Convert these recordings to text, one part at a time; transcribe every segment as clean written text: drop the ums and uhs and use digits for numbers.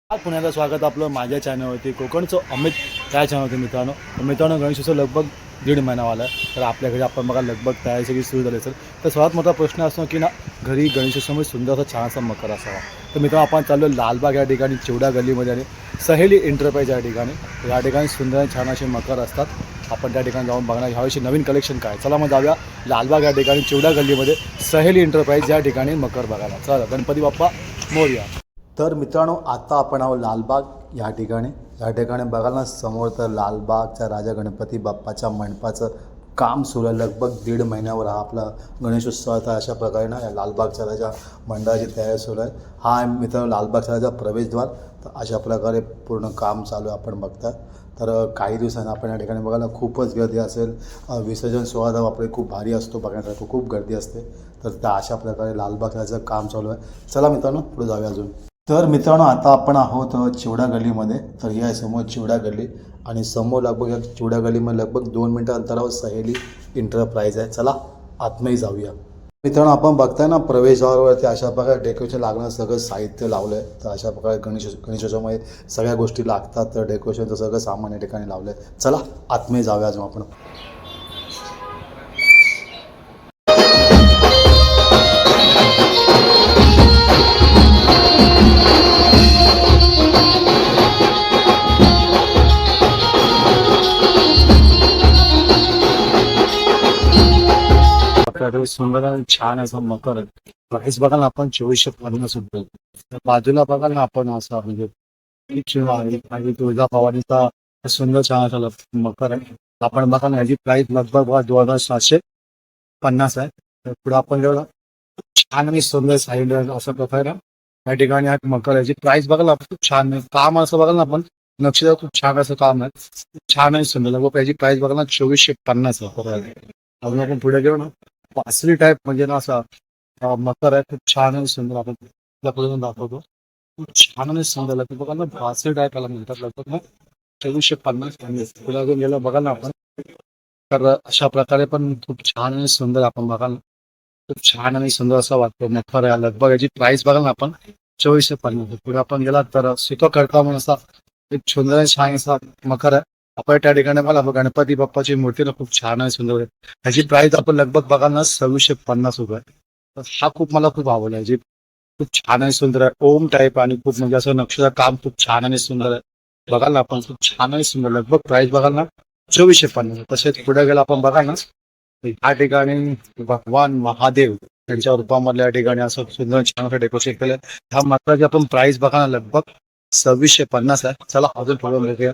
आज पुण्याला स्वागत आपलं माझ्या चॅनलवरती कोकणचं अमित त्या चॅनलवरती मित्रांनो गणेशोत्सव लगभग 1.5 महिनावाला आहे. तर आपल्या घरी आपण बघा लगभग तयारी सगळी सुरू झाली. तर सर्वात मोठा प्रश्न असतो की ना घरी गणेशोत्सवमध्ये सुंदर असा छानसा मकर असावा. तर मित्रांनो आपण चाललो लालबाग या ठिकाणी चिवडा गल्लीमध्ये आणि सहेली एंटरप्राइज या ठिकाणी सुंदर आणि छान असे मकर असतात. आपण त्या ठिकाणी जाऊन बघणार ह्यावर्षी नवीन कलेक्शन काय. चला मग जाऊया लालबाग या ठिकाणी चिवडा गल्लीमध्ये सहेली एंटरप्राइज या ठिकाणी मकर बघायला. चला गणपती बाप्पा मोरया. तर मित्रांनो आता आपण आहोत लालबाग या ठिकाणी बघाल ना समोर तर लालबागच्या राजा गणपती बाप्पाच्या मंडपाचं काम सुरू आहे. लगभग 1.5 महिन्यावर हा आपला गणेशोत्सवाचा अशा प्रकारे ना या लालबागच्या राजा मंडळाची तयारी सुरू आहे. हा आहे मित्रांनो लालबागच्या राजा प्रवेशद्वार. तर अशा प्रकारे पूर्ण काम चालू आहे आपण बघता. तर काही दिवसांनी आपण या ठिकाणी बघायला खूपच गर्दी असेल. विसर्जन सोहळा बापरे खूप भारी असतो बघण्यासाठी, खूप गर्दी असते. तर त्या अशा प्रकारे लालबागच्या राजाचं काम चालू आहे. चला मित्रांनो पुढे जाऊया अजून. तर मित्रांनो आता आपण आहोत चिवडा गल्लीमध्ये. तर ही आहे समोर चिवडा गल्ली आणि समोर लगभग या चिवडा गल्लीमध्ये लगभग 2 मिनटं अंतरावर सहेली एंटरप्राइज आहे. चला आतमध्ये जाऊया. मित्रांनो आपण बघताय ना प्रवेशद्वारावरती अशा प्रकारे डेकोरेशन लागणारं सगळं साहित्य लावलं आहे. तर अशा प्रकारे गणेशोत्सवामध्ये सगळ्या गोष्टी लागतात. तर डेकोरेशनचं सगळं सामान या ठिकाणी लावलं आहे. चला आतमध्ये जाऊया अजून आपण. आपल्याकडे सुंदर आणि छान असं मकर आहे. प्राईस बघा ना आपण 2450 रुपये. तर बाजूला बघाल ना आपण असं म्हणजे आणि तुळजा भवानीचा सुंदर छान असं मकर आहे. आपण बघा ना याची प्राईस लगभग बघा 2750 आहे. तर पुढे आपण जेवढा छान आणि सुंदर साईड असं प्रकारे या ठिकाणी हा मकर याची प्राईस बघाल आपण खूप छान आहे. काम असं बघाल ना आपण नक्षीदार खूप छान असं काम आहे. छान आणि सुंदर लगभग याची प्राईस बघा ना 2450 आहे. अजून आपण पुढे गेलो ना पासरी टाईप म्हणजे ना असा मकर आहे खूप छान आणि सुंदर. आपण आपल्याकडून दाखवतो खूप छान आणि सुंदर लागतो बघा ना. पासरी टाईप याला म्हणतात लगभग ना 2450 पुढे अजून गेलं बघा ना आपण. तर अशा प्रकारे पण खूप छान आणि सुंदर आपण बघा ना खूप छान आणि सुंदर असं वाटतं मकर आहे. लगभग याची प्राइस बघा ना आपण 2450. पुढे आपण गेला तर सुख करता म्हणून असा एक सुंदर आणि छान असा मकर आहे. आपण त्या ठिकाणी मला गणपती बाप्पाची मूर्ती ना खूप छान आणि सुंदर आहे. ह्याची प्राइस आपण लगभग बघाल ना 2650 रुपये. तर हा खूप मला खूप आवडला. ह्याची खूप छान आणि सुंदर आहे. ओम टाईप आणि खूप म्हणजे असं नक्षीदार काम खूप छान आणि सुंदर आहे. बघाल ना आपण खूप छान आणि सुंदर लगभग प्राइस बघाल ना 2450. तसेच पुढे गेला आपण बघा ना या ठिकाणी भगवान महादेव त्यांच्या रूपामधल्या या ठिकाणी असं सुंदर छान असं डेकोरेशन केलं. ह्या मकराची आपण प्राइस बघा ना लगभग 2650 आहे. चला अजून थोडं बघूया.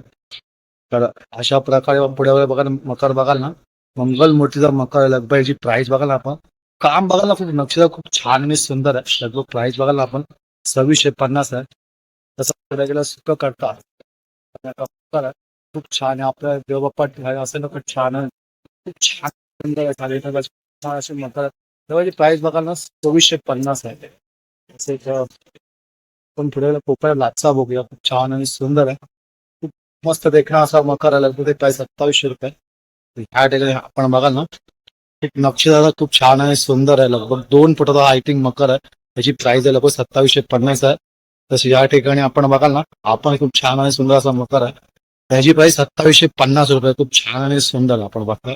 तर अशा प्रकारे पुढे बघा ना मकर बघाल ना मंगल मूर्तीचा मकर आहे. लगभग याची प्राइस बघाल ना आपण काम बघाल ना खूप नक्षीदार खूप छान आणि सुंदर आहे. लगभग प्राइस बघाल ना आपण 2650 आहे. तसं पुढे गेला सुख करता मकर आहे. खूप छान आहे. आपल्या देवबाप्पा असं ना खूप छान आहे. खूप छान सुंदर आहे. छान असे मकर तेव्हाची प्राइस बघाल ना 2450 आहे. तसेच पण पुढे पोपळा लाटचा बघूया खूप छान आणि सुंदर आहे. खूप मस्त देखणं असा मकर आला ते प्राइस 2700 रुपये. ह्या ठिकाणी आपण बघाल ना एक नक्षीदार खूप छान आणि सुंदर आहे. लगभग 2 फुटाचा आय थिंक मकर आहे. त्याची प्राइस आहे लगभग 2750 आहे. तसे या ठिकाणी आपण बघाल ना आपण खूप छान आणि सुंदर असा मकर आहे. त्याची प्राइस 2750 रुपये. खूप छान आणि सुंदर आपण बघतोय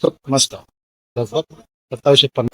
खूप मस्त लगभग 2750.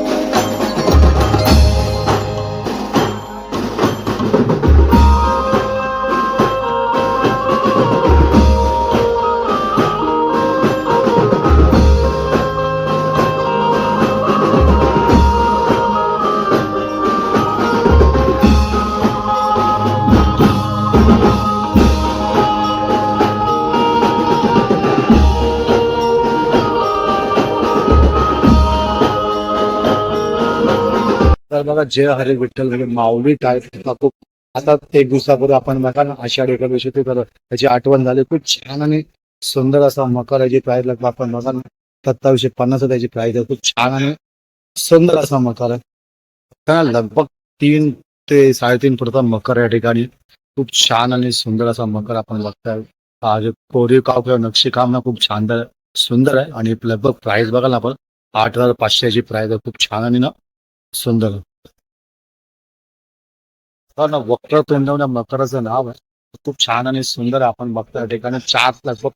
तर बघा जय हरे विठ्ठल म्हणजे माऊली टाईप खूप आता 1 दिवसापूर्वी आपण बघा ना आषाढी एकादशी ते त्याची आठवण झाली. खूप छान आणि सुंदर असा मकर याची प्राइस लगभग आपण बघा ना 2750 त्याची प्राइस आहे. खूप छान आणि सुंदर असा मकर आहे. तर लगभग 3 ते 3.5 फुटाचा मकर या ठिकाणी खूप छान आणि सुंदर असा मकर आपण बघताय. आज कोरीव काम किंवा नक्षीकाम ना खूप छान सुंदर आहे आणि लगभग प्राइस बघा ना आपण 8500 ची प्राइस आहे. खूप छान आणि ना सुंदर. ना वक्र तोंडवण्या मकराचं नाव आहे. खूप छान आणि सुंदर आहे. आपण बघतो या ठिकाणी चार लगभग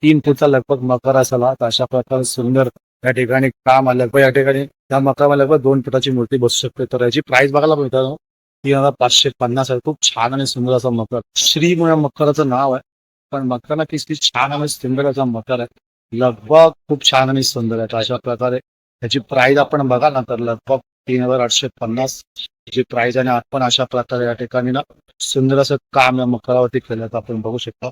3 फूटचा लगभग मकर असावा, तर अशा प्रकारे सुंदर या ठिकाणी काम आलं. लगभग या ठिकाणी त्या मकरामध्ये लगभग 2 फुटाची मूर्ती बसू शकते. तर याची प्राइस बघायला मिळतं 3,550 आहे. खूप छान आणि सुंदर असा मकर. श्री या मकराचं नाव आहे. पण मकर किती छान आणि सुंदर असा मकर आहे. लगभग खूप छान आणि सुंदर आहे. तर अशा प्रकारे त्याची प्राइस आपण बघाल ना तर लगभग 3,850 ची प्राइस. आणि आपण अशा प्रकारे या ठिकाणी ना सुंदर असं काम या मकरावरती केलं तर आपण बघू शकता.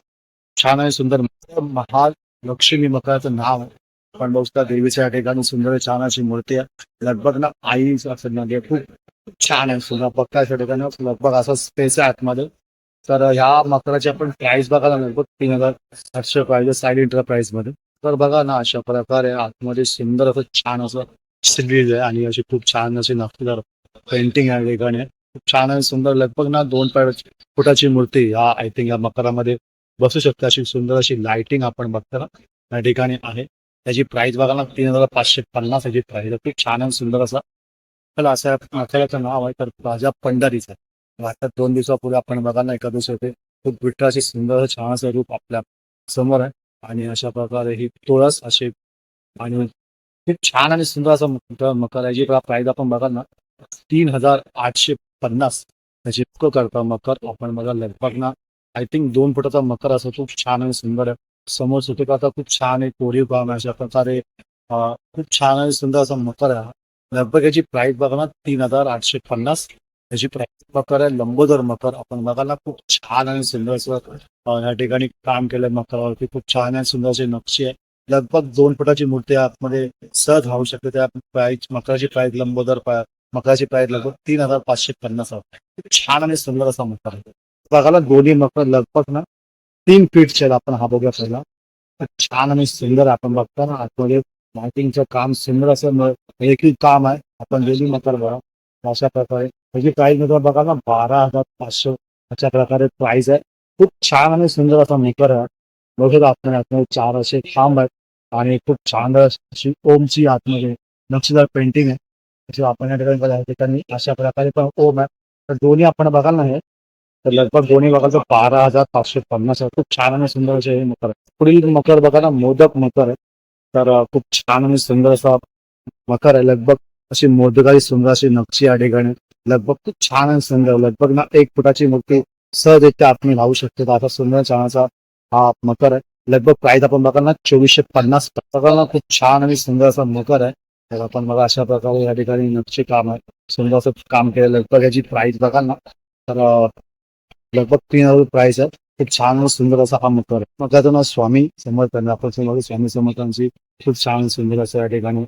छान आणि सुंदर महालक्ष्मी मकराचं नाव आहे. पण बघता देवीच्या या ठिकाणी सुंदर छान अशी मूर्ती आहे. लगभग ना आई असं म्हणजे खूप छान आहे. सुंदर बघता या ठिकाणी लगभग असं स्पेस आहे आतमध्ये. तर ह्या मकराची आपण प्राइस बघायला लगभग 3,800 पाहिजे साईड इंटरप्राइज मध्ये. तर बघा ना अशा प्रकारे आतमध्ये सुंदर असं छान असं सिरीज आहे आणि अशी खूप छान अशी नक्षीदार पेंटिंग या ठिकाणी आहे. खूप छान आणि सुंदर लगभग ना 2 फुटाची मूर्ती या आय थिंक या मकरामध्ये बसू शकते. अशी सुंदर अशी लाइटिंग आपण बघतो ना या ठिकाणी आहे. त्याची प्राइस बघायला 3,550 याची प्राइस. खूप छान आणि सुंदर असा त्याला असं मसाल्याचं नाव आहे तर राजा पंढरीचं आहे. आता 2 दिवसापूर्वी आपण बघा ना एकादशी होते. खूप विठ्ठलाचे सुंदर छान असं रूप आपल्या समोर आहे. आणि अशा प्रकारे ही तुळस अशी आणि खूप छान आणि सुंदर असं मकर आहे. जी प्राइस आपण बघाल ना 3,850 त्याची करता मकर आपण बघा लगभग ना आय थिंक 2 फुटाचा मकर असं खूप छान आणि सुंदर आहे. समोर सुटे करता खूप छान आहे. कोरीव काम आहे. अशा प्रकारे खूप छान आणि सुंदर असा मकर आहे. लगभग याची प्राइस बघा ना 3,850 याची प्राइस मकर आहे. लंबोदर मकर आपण बघा ना खूप छान आणि सुंदर असं या ठिकाणी काम केलंय मकरावरती. खूप छान आणि सुंदर अशी नक्षी आहे. लगभग 2 फुटाची मूर्ती आतमध्ये सहज राहू शकते. त्या प्राइस मकराची प्राइस लंबोदर मकराची प्राइस लगभग 3,550 आहे. खूप छान आणि सुंदर असा मकर आहे. बघायला दोन्ही मकर लगभग ना 3 फीटचे आहेत. आपण हा बघूया पहिला. छान आणि सुंदर आपण बघता ना आतमध्ये लाइटिंगचं काम सुंदर असं एकही काम आहे. आपण डेली मकर बघा अशा प्रकारे त्याची प्राइस मध्ये बघा ना 12,500 अशा प्रकारे प्राइस आहे. खूप छान आणि सुंदर असा मकर आहे. बघू आपण आतमध्ये 4 असे खांब आहेत आणि खूप छान अशी ओमची आतमध्ये नक्षीदार पेंटिंग आहे. अशी आपण या ठिकाणी बघा या ठिकाणी अशा प्रकारे पण ओम आहे. तर दोन्ही आपण बघाल ना हे तर लगभग दोन्ही बघाल तर 12,550 आहे. खूप छान आणि सुंदर असे हे मकर आहे. पुढील मकर बघा ना मोदक मकर आहे. तर खूप छान आणि सुंदर असा मकर आहे. लगभग अशी मोदकाची सुंदर अशी नक्षी या ठिकाणी लगभग खूप छान आणि सुंदर लगभग ना 1 फुटाची मूर्ती सहजरित्या आपण लावू शकतो. तर असा सुंदर छान असा हा मकर आहे. लगभग प्राइस आपण बघा ना 2,450 बघा ना खूप छान आणि सुंदर असा मकर आहे. तर आपण बघा अशा प्रकारे या ठिकाणी नक्षी काम आहे. सुंदर असं काम केलं. लगभग याची प्राइस बघा ना तर लगभग 3,000 प्राइस आहे. खूप छान आणि सुंदर असा हा मकर आहे. मकराचं नाव स्वामी समर्थ आपण स्वामी समर्थांची खूप छान सुंदर असं या ठिकाणी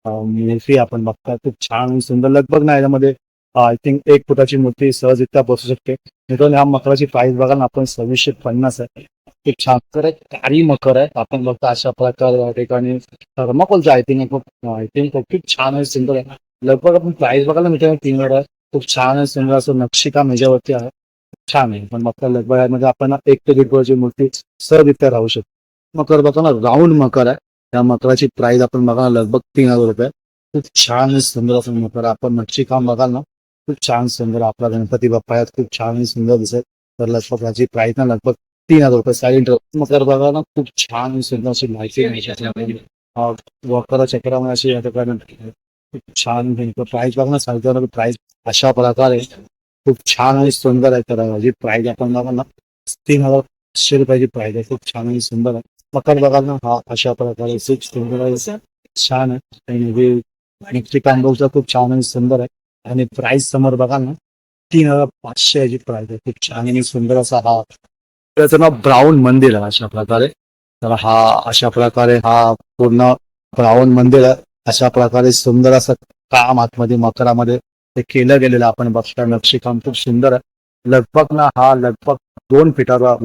मूर्ती आपण बघता. खूप छान आणि सुंदर लगभग ना याच्यामध्ये आय थिंक 1 फुटाची मूर्ती सहजरित्या बसू शकते. मित्रांनो ह्या मकराची प्राइस बघा ना आपण 2,650 आहे. खूप छान तर आहे. कारी मकर आहे. आपण बघता अशा प्रकारे या ठिकाणी थर्माकोलचं आय थिंक खूप छान आणि सुंदर आहे. लगभग आपण प्राइस बघायला मित्रांनो 3,000 आहे. खूप छान आणि सुंदर असं नक्षीकाम ह्याच्यावरती आहे. छान आहे. पण मकर लगभग यामध्ये आपण 1 ते 1.5 मूर्ती सहजरित्या राहू शकतो. मकर बघा ना राऊंड मकर आहे. त्या मकराची प्राइस आपण बघा लगभग 3,000 रुपये. खूप छान आणि सुंदर असं मकर आपण नक्षी काम बघाल ना खूप छान सुंदर आपला गणपती बाप्पा आहेत. खूप छान आणि सुंदर दिसत. तर लगभग याची प्राइस ना लगभग 3,000 रुपये साईड मकर बघा ना खूप छान आणि सुंदर अशी माहिती वकर चक्रामध्ये अशी या ठिकाणी खूप छान प्राइस बघा ना साईड प्राइस अशा प्रकारे खूप छान आणि सुंदर आहे. तर याची प्राइस आपण बघा ना 3,500 रुपयाची प्राइस आहे. खूप छान आणि सुंदर आहे. मकर बघाल ना हा अशा प्रकारे खूप सुंदर आहे. छान आहे. आणि नेक्स्ट कॅम्बोचा खूप छान आणि सुंदर आहे. आणि प्राइस समोर बघाल ना 3,500 याची प्राइस आहे. खूप छान आणि सुंदर असा हा त्याचं नाव ब्राऊन मंदिर आहे अशा प्रकारे. तर हा अशा प्रकारे हा पूर्ण ब्राऊन मंदिर आहे. अशा प्रकारे सुंदर असं काम आतमध्ये मकरामध्ये ते केलं गेलेलं आपण बघता. नक्षीकाम खूप सुंदर आहे. लगभग ना हा लगभग 2 फुटाचा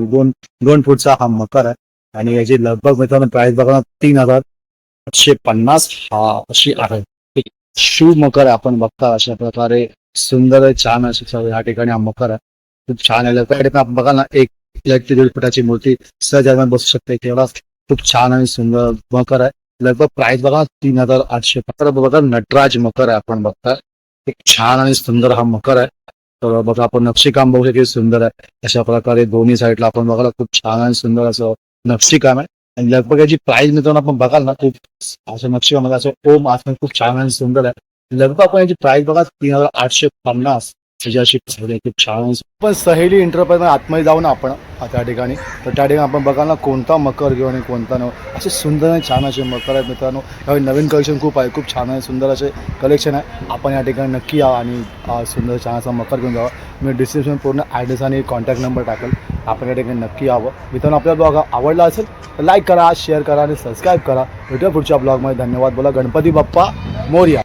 2 फूटचा हा मकर आहे. आणि याची लगभग मित्रांनो प्राइस बघा 3,850 हा अशी आहे. शिव मकर आपण बघता अशा प्रकारे सुंदर आहे. छान अशी या ठिकाणी हा मकर आहे. खूप छान आहे. आपण बघा ना 1 ते 1.5 फुटाची मूर्ती सहज बसू शकते. तेवढा खूप छान आणि सुंदर मकर आहे. लगभग प्राइस बघा 3,800 बघा नटराज मकर आहे आपण बघता. एक छान आणि सुंदर हा मकर आहे. तर बघा आपण नक्षीकाम बघू किती सुंदर आहे. अशा प्रकारे दोन्ही साईडला आपण बघायला खूप छान आणि सुंदर असं नक्षीकाम आहे. आणि लगभग याची प्राइस मित्रांनो आपण बघाल ना खूप असं नक्षीकामामध्ये असं ओम आसमान खूप छान आणि सुंदर आहे. लगभग आपण याची प्राइस बघा 3850 त्याची अशी खूप छान आहे. पण सहेली इंटरप्राइज आतमध्ये जाऊ ना आपण त्या ठिकाणी, तर त्या ठिकाणी आपण बघाल ना कोणता मकर घेऊ आणि कोणता न असे सुंदर आणि छान असे मकर आहेत मित्रांनो. यावेळी नवीन कलेक्शन खूप आहे, खूप छान आहे, सुंदर असे कलेक्शन आहे. आपण या ठिकाणी नक्की या आणि सुंदर छान असा मकर घेऊन जावा. मी डिस्क्रिप्शन पूर्ण ॲड्रेस आणि कॉन्टॅक्ट नंबर टाकेल. आपण या ठिकाणी नक्की यावं. मित्रांनो आपल्या ब्लॉग आवडला असेल तर लाईक करा, शेअर करा आणि सबस्क्राईब करा. भेटूया पुढच्या ब्लॉगमध्ये. धन्यवाद. बोला गणपती बाप्पा मोरया.